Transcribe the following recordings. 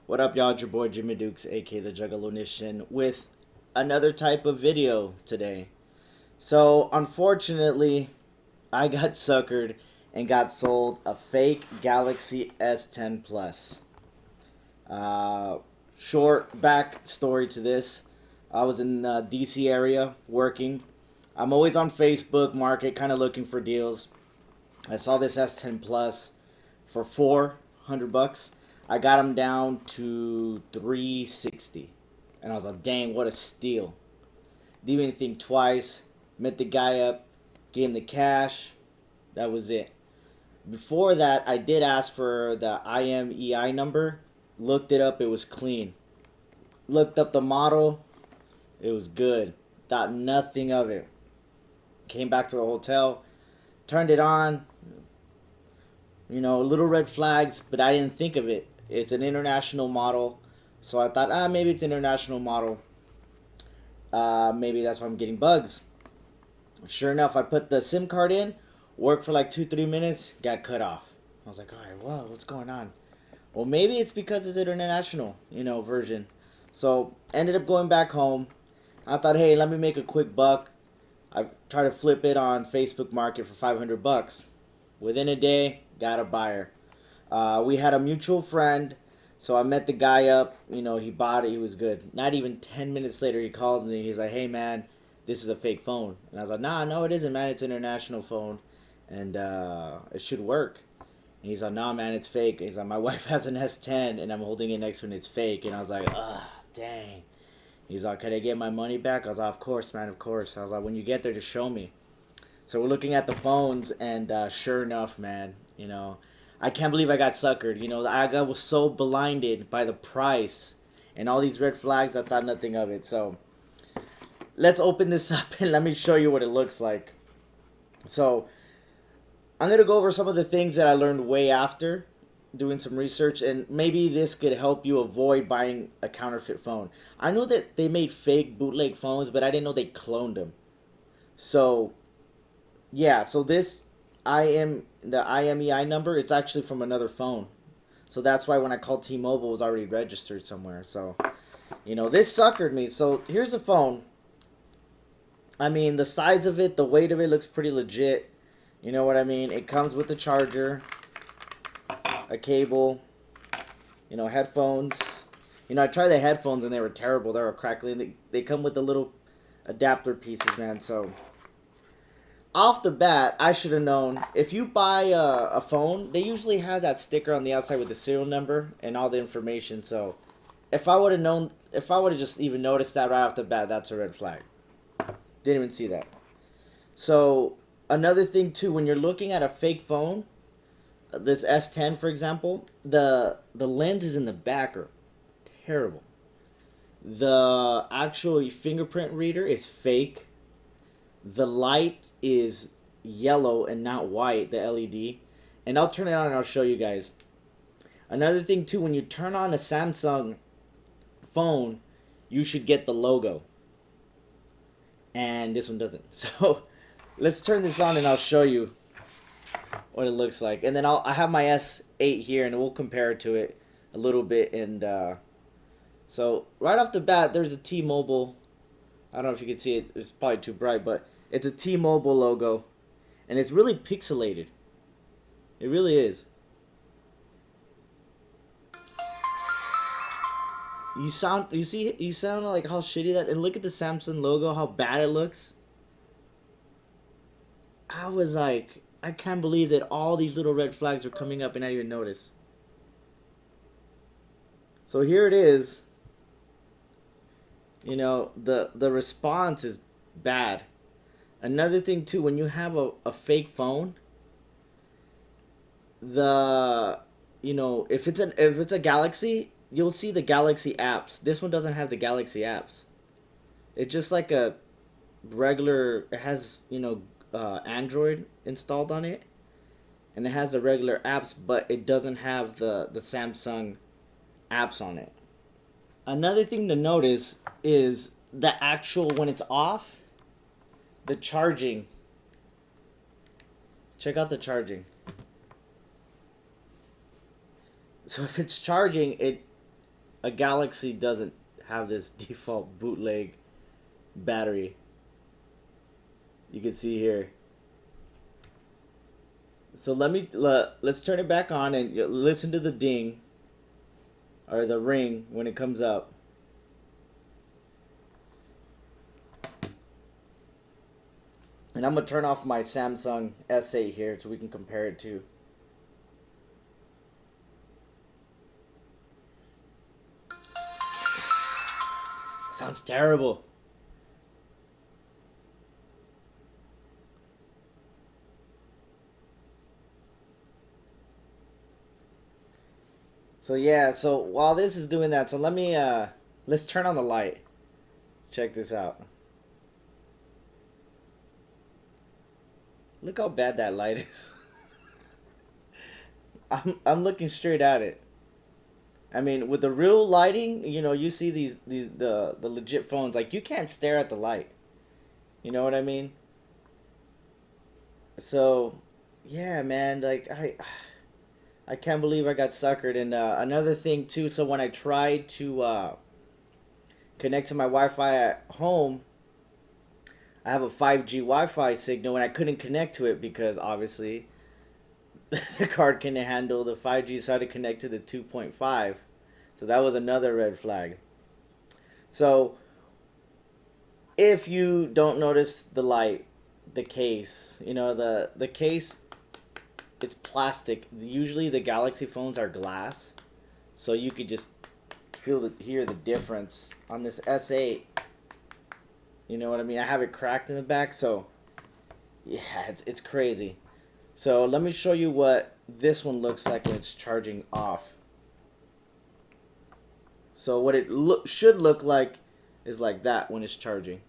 What up, y'all? It's your boy Jimmy Dukes, aka the Juggalonician, with another type of video today. So, unfortunately, I got suckered and got sold a fake Galaxy S10 Plus. Uh, Short back story to this: I was in the DC area working. I'm always on Facebook Market, kind of looking for deals. I saw this S10 Plus for $400. I got them down to 360, and I was like, "Dang, what a steal!" Didn't even think twice. Met the guy up, gave him the cash. That was it. Before that, I did ask for the IMEI number. Looked it up. It was clean. Looked up the model. It was good. Thought nothing of it. Came back to the hotel. Turned it on. Little red flags, but I didn't think of it. It's an international model, so I thought, maybe it's an international model. Maybe that's why I'm getting bugs. Sure enough, I put the SIM card in, worked for like 2-3 minutes, got cut off. I was like, all right, whoa, what's going on? Well, maybe it's because it's an international, version. So ended up going back home. I thought, hey, let me make a quick buck. I tried to flip it on Facebook Market for $500. Within a day, got a buyer. We had a mutual friend, so I met the guy up. He bought it. He was good. Not even 10 minutes later, he called me. He's like, hey, man, this is a fake phone. And I was like, nah, no, it isn't, man. It's an international phone, and it should work. And he's like, nah, man, it's fake. He's like, my wife has an S10, and I'm holding it next to it, and it's fake. And I was like, dang. He's like, can I get my money back? I was like, of course, man, of course. I was like, when you get there, just show me. So we're looking at the phones, and sure enough, man, I can't believe I got suckered. I was so blinded by the price and all these red flags, I thought nothing of it. So let's open this up and let me show you what it looks like. So I'm going to go over some of the things that I learned way after doing some research, and maybe this could help you avoid buying a counterfeit phone. I know that they made fake bootleg phones, but I didn't know they cloned them. So yeah, so the IMEI number, it's actually from another phone. So that's why when I called T-Mobile, it was already registered somewhere. So, this suckered me. So here's a phone. I mean, the size of it, the weight of it looks pretty legit. You know what I mean? It comes with a charger, a cable, headphones. I tried the headphones and they were terrible. They were crackly. They come with the little adapter pieces, man. So off the bat, I should have known. If you buy a phone, they usually have that sticker on the outside with the serial number and all the information. So if I would have just even noticed that right off the bat, that's a red flag. Didn't even see that. So another thing too, when you're looking at a fake phone, this S10 for example, the lenses in the back are terrible. The actual fingerprint reader is fake. The light is yellow and not white, the LED. And I'll turn it on and I'll show you guys. Another thing too, when you turn on a Samsung phone, you should get the logo. And this one doesn't. So let's turn this on and I'll show you what it looks like. And then I have my S8 here and we'll compare it to it a little bit. And so right off the bat, there's a T-Mobile. I don't know if you can see it. It's probably too bright, but it's a T-Mobile logo, and it's really pixelated. It really is. You sound like how shitty that. And look at the Samsung logo, how bad it looks. I was like, I can't believe that all these little red flags are coming up and I didn't even notice. So here it is. The response is bad. Another thing too, when you have a fake phone, if it's a Galaxy, you'll see the Galaxy apps. This one doesn't have the Galaxy apps. It's just like a regular. It has Android installed on it, and it has the regular apps, but it doesn't have the Samsung apps on it. Another thing to notice is the actual, when it's off, the charging. Check out the charging. So if it's charging, a Galaxy doesn't have this default bootleg battery. You can see here. So let's turn it back on and listen to the ding or the ring when it comes up. And I'm gonna turn off my Samsung S8 here so we can compare it to. Sounds terrible. So yeah, so while this is doing that, so let's turn on the light. Check this out. Look how bad that light is. I'm looking straight at it. I mean, with the real lighting, you know, you see the legit phones, like you can't stare at the light. You know what I mean? So, yeah, man, like I can't believe I got suckered. And another thing too, so when I tried to connect to my Wi-Fi at home, I have a 5G Wi-Fi signal and I couldn't connect to it because obviously the card couldn't handle the 5G, so I had to connect to the 2.5. So that was another red flag. So if you don't notice the light, the case, you know, the case, it's plastic. Usually the Galaxy phones are glass, so you could just hear the difference on this S8. You know what I mean? I have it cracked in the back, so yeah, it's crazy. So let me show you what this one looks like when it's charging off. So what it should look like is like that when it's charging.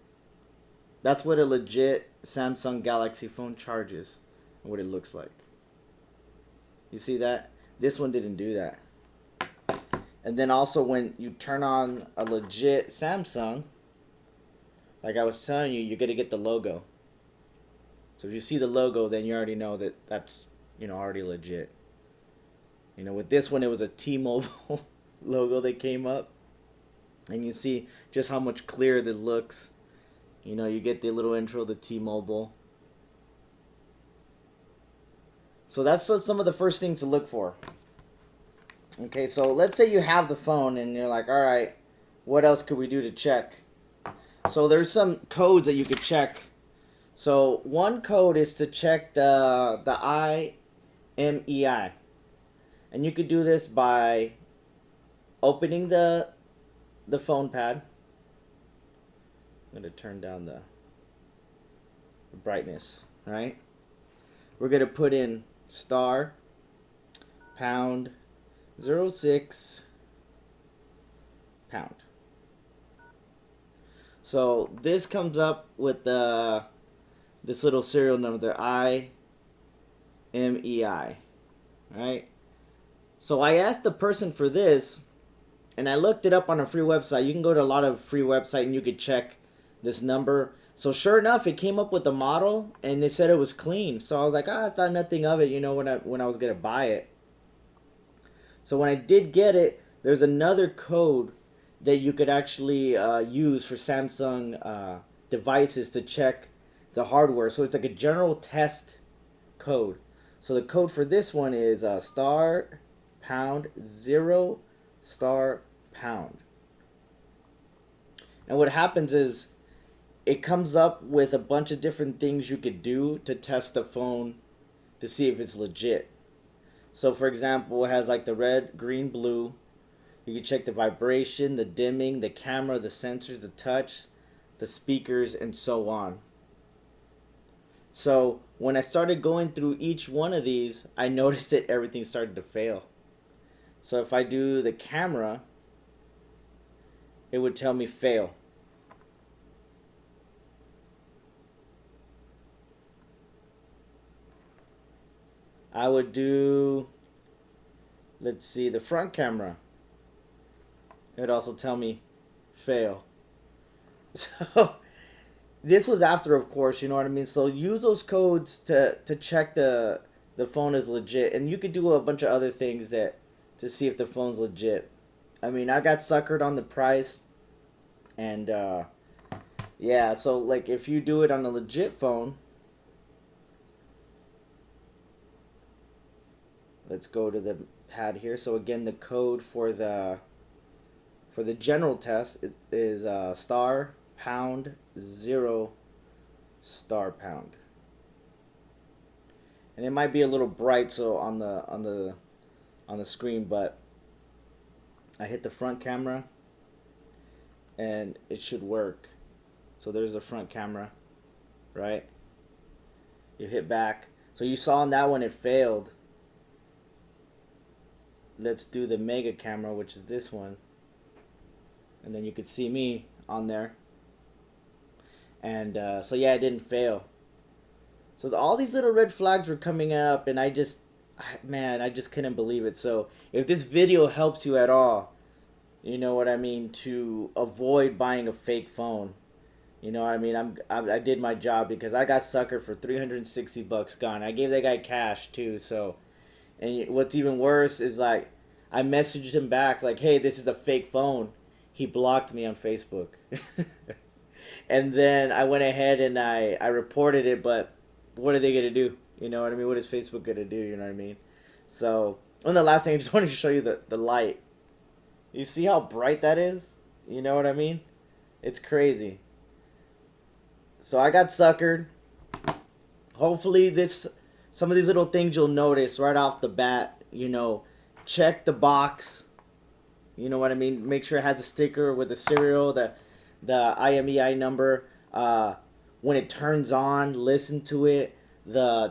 That's what a legit Samsung Galaxy phone charges, and what it looks like. You see that? This one didn't do that. And then also when you turn on a legit Samsung, like I was telling you, you're going to get the logo. So if you see the logo, then you already know that that's, you know, already legit. You know, with this one, it was a T-Mobile logo that came up. And you see just how much clearer it looks. You know, you get the little intro, the T-Mobile. So that's some of the first things to look for. Okay, so let's say you have the phone and you're like, all right, what else could we do to check? So there's some codes that you could check. So one code is to check the IMEI. And you could do this by opening the phone pad. I'm going to turn down the brightness, all right? We're going to put in star pound 06 pound. So this comes up with this little serial number, the IMEI, right? So I asked the person for this, and I looked it up on a free website. You can go to a lot of free websites and you could check this number. So sure enough, it came up with the model, and they said it was clean. So I was like, I thought nothing of it, you know, when I was gonna buy it. So when I did get it, there's another code that you could actually use for Samsung devices to check the hardware. So it's like a general test code. So the code for this one is star pound 0 star pound. And what happens is it comes up with a bunch of different things you could do to test the phone to see if it's legit. So for example, it has like the red, green, blue. You can check the vibration, the dimming, the camera, the sensors, the touch, the speakers, and so on. So when I started going through each one of these, I noticed that everything started to fail. So if I do the camera, it would tell me fail. I would do, let's see, the front camera. It would also tell me fail. So this was after, of course, you know what I mean? So use those codes to check the phone is legit. And you could do a bunch of other things to see if the phone's legit. I mean, I got suckered on the price, and yeah. So like, if you do it on a legit phone, let's go to the pad here. So again, the code for the general test is star pound 0 star pound, and it might be a little bright so on the screen, but I hit the front camera and it should work. So there's the front camera, right? You hit back. So you saw on that one it failed. Let's do the mega camera, which is this one. And then you could see me on there. And so yeah, it didn't fail. So all these little red flags were coming up, and man, I just couldn't believe it. So if this video helps you at all, you know what I mean, to avoid buying a fake phone. You know what I mean? I did my job because I got suckered for 360 bucks gone. I gave that guy cash too. So, and what's even worse is like, I messaged him back like, "Hey, this is a fake phone." He blocked me on Facebook. And then I went ahead and I reported it, but what are they gonna do? You know what I mean? What is Facebook gonna do? You know what I mean? So, and the last thing I just wanted to show you the light. You see how bright that is? You know what I mean? It's crazy. So I got suckered. Hopefully some of these little things you'll notice right off the bat, you know, check the box. You know what I mean? Make sure it has a sticker with the serial, the IMEI number. When it turns on, listen to it.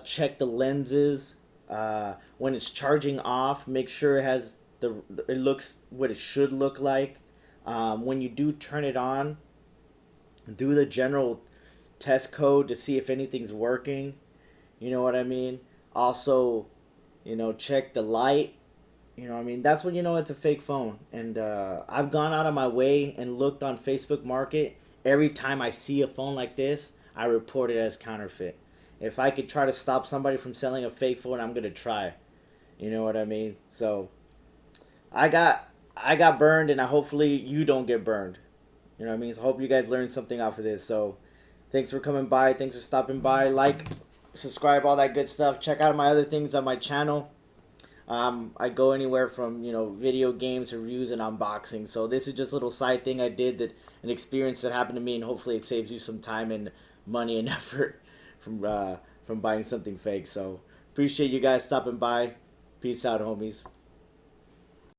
Check the lenses. When it's charging off, make sure it looks what it should look like. When you do turn it on, do the general test code to see if anything's working. You know what I mean? Also, you know, check the light. You know what I mean? That's when you know it's a fake phone. And I've gone out of my way and looked on Facebook Market. Every time I see a phone like this, I report it as counterfeit. If I could try to stop somebody from selling a fake phone, I'm going to try. You know what I mean? So I got burned, and hopefully you don't get burned. You know what I mean? So I hope you guys learned something off of this. So thanks for coming by. Thanks for stopping by. Like, subscribe, all that good stuff. Check out my other things on my channel. I go anywhere from, you know, video games, reviews, and unboxing. So this is just a little side thing I did, that an experience that happened to me, and hopefully it saves you some time and money and effort from buying something fake. So appreciate you guys stopping by. Peace out, homies.